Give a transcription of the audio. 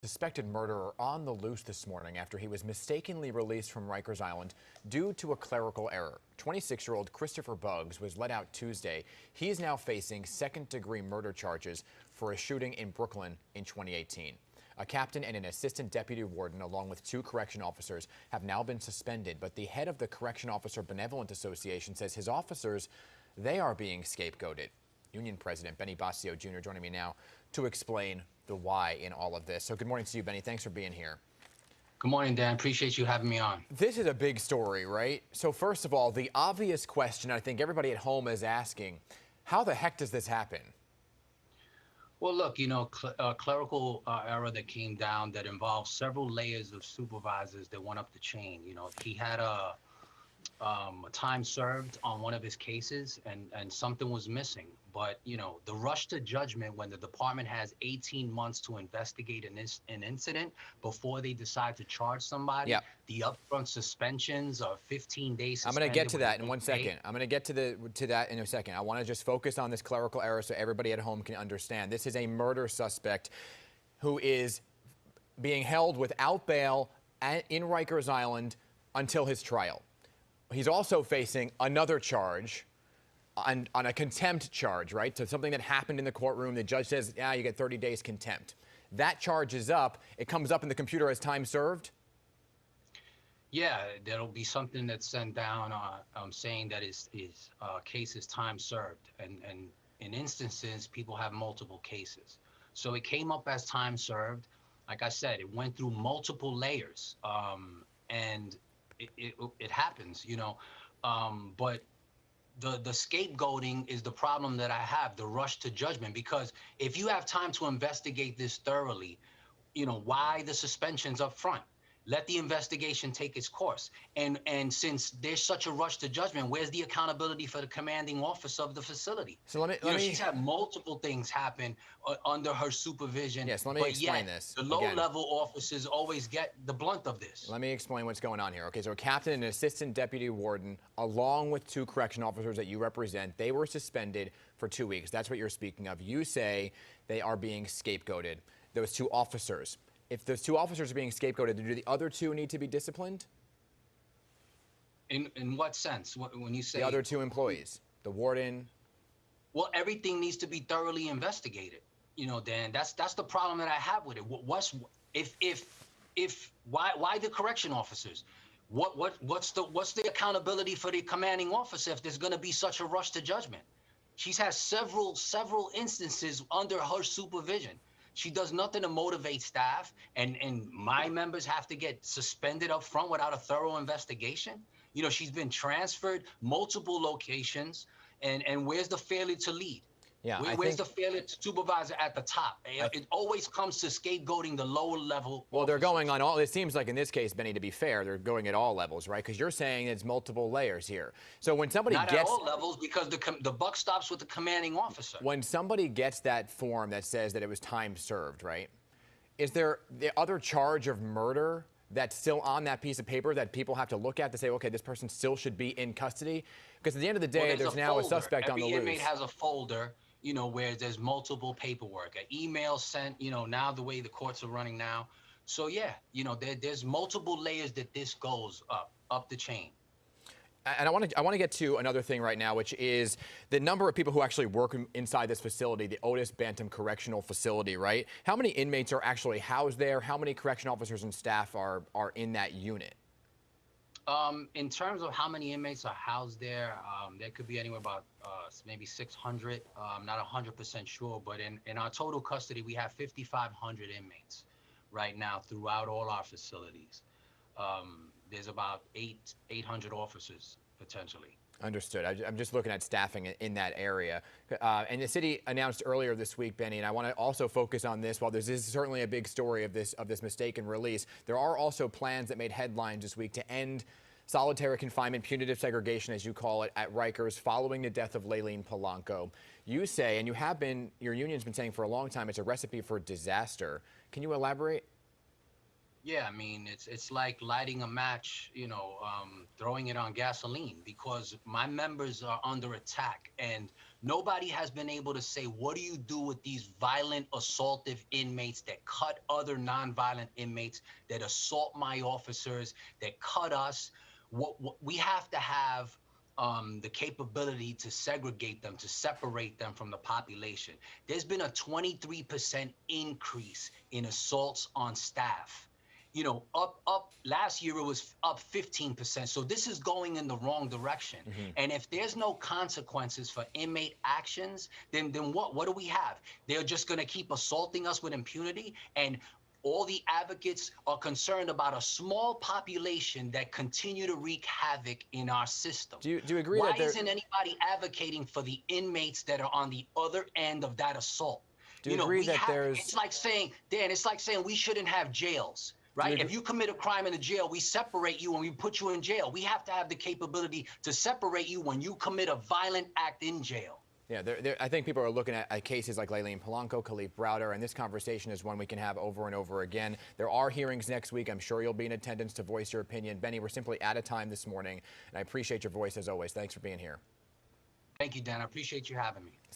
suspected murderer on the loose this morning after he was mistakenly released from Rikers Island due to a clerical error. 26-year-old Christopher Buggs was let out Tuesday. He is now facing second-degree murder charges for a shooting in Brooklyn in 2018. A captain and an assistant deputy warden, along with 2 correction officers, have now been suspended. But the head of the Correction Officer Benevolent Association says his officers, they are being scapegoated. Union President Benny Boscio Jr. joining me now to explain the why in all of this. So good morning to you, Benny. Thanks for being here. Good morning, Dan. Appreciate you having me on. This is a big story, right? So first of all, the obvious question I think everybody at home is asking, how the heck does this happen? Well, look, clerical error that came down that involved several layers of supervisors that went up the chain. He had a time served on one of his cases and something was missing. But, the rush to judgment when the department has 18 months to investigate an incident before they decide to charge somebody, Yep. The upfront suspensions of 15 days. I'm going to get to that in 1 second. I'm going to get to that in a second. I want to just focus on this clerical error so everybody at home can understand. This is a murder suspect who is being held without bail in Rikers Island until his trial. He's also facing another charge on a contempt charge, right? So something that happened in the courtroom. The judge says, yeah, you get 30 days contempt. That charge is up. It comes up in the computer as time served. Yeah, there'll be something that's sent down saying that his case is time served. And in instances, people have multiple cases. So it came up as time served. Like I said, it went through multiple layers. And it happens, but the scapegoating is the problem that I have, the rush to judgment, because if you have time to investigate this thoroughly, why the suspensions up front? Let the investigation take its course. And since there's such a rush to judgment, where's the accountability for the commanding officer of the facility? So let me she's had multiple things happen under her supervision. Yes, let me explain this. The low-level officers always get the blunt of this. Let me explain what's going on here. Okay, so a captain and an assistant deputy warden, along with 2 correction officers that you represent, they were suspended for 2 weeks. That's what you're speaking of. You say they are being scapegoated. Those 2 officers. If those 2 officers are being scapegoated, do the other 2 need to be disciplined? In what sense? When you say the other 2 employees, the warden? Well, everything needs to be thoroughly investigated. Dan, that's the problem that I have with it. Why the correction officers? What's the accountability for the commanding officer if there's going to be such a rush to judgment? She's had several instances under her supervision. She does nothing to motivate staff, and my members have to get suspended up front without a thorough investigation. She's been transferred multiple locations, and where's the failure to lead? Yeah, where's the failure to supervisor at the top? It always comes to scapegoating the lower level. Well, they're going on all, it seems like in this case, Benny, to be fair, they're going at all levels, right? Because you're saying it's multiple layers here. So when somebody Not at all levels, because the buck stops with the commanding officer. When somebody gets that form that says that it was time served, right? Is there the other charge of murder that's still on that piece of paper that people have to look at to say, okay, this person still should be in custody? Because at the end of the day, there's now a suspect on the loose. Every inmate has a folder, where there's multiple paperwork, an email sent, now the way the courts are running now. So yeah, there's multiple layers that this goes up the chain. And I want to get to another thing right now, which is the number of people who actually work inside this facility, the Otis Bantam Correctional Facility, right? How many inmates are actually housed there? How many correction officers and staff are in that unit? In terms of how many inmates are housed there, there could be anywhere about maybe 600. I'm not 100% sure, but in our total custody, we have 5,500 inmates right now throughout all our facilities. There's about 800 officers potentially. Understood. I'm just looking at staffing in that area. And the city announced earlier this week, Benny, and I want to also focus on this. While this is certainly a big story of this mistaken release, there are also plans that made headlines this week to end solitary confinement, punitive segregation, as you call it, at Rikers following the death of Layleen Polanco. You say, and your union's been saying for a long time, it's a recipe for disaster. Can you elaborate? Yeah, I mean, it's like lighting a match, throwing it on gasoline, because my members are under attack, and nobody has been able to say, what do you do with these violent, assaultive inmates that cut other nonviolent inmates, that assault my officers, that cut us? What we have to have the capability to segregate them, to separate them from the population. There's been a 23% increase in assaults on staff. Up last year, it was up 15%. So this is going in the wrong direction. Hmm. And if there's no consequences for inmate actions, then what do we have? They're just going to keep assaulting us with impunity, and all the advocates are concerned about a small population that continue to wreak havoc in our system. Do you agree Why that there? isn't anybody advocating for the inmates that are on the other end of that assault? Do you agree We that have, there's? it's like saying, Dan, it's like saying we shouldn't have jails, Do you right? agree? If you commit a crime in the jail, we separate you and we put you in jail. We have to have the capability to separate you when you commit a violent act in jail. Yeah, I think people are looking at cases like Layleen Polanco, Khalif Browder, and this conversation is one we can have over and over again. There are hearings next week. I'm sure you'll be in attendance to voice your opinion. Benny, we're simply out of time this morning, and I appreciate your voice as always. Thanks for being here. Thank you, Dan. I appreciate you having me.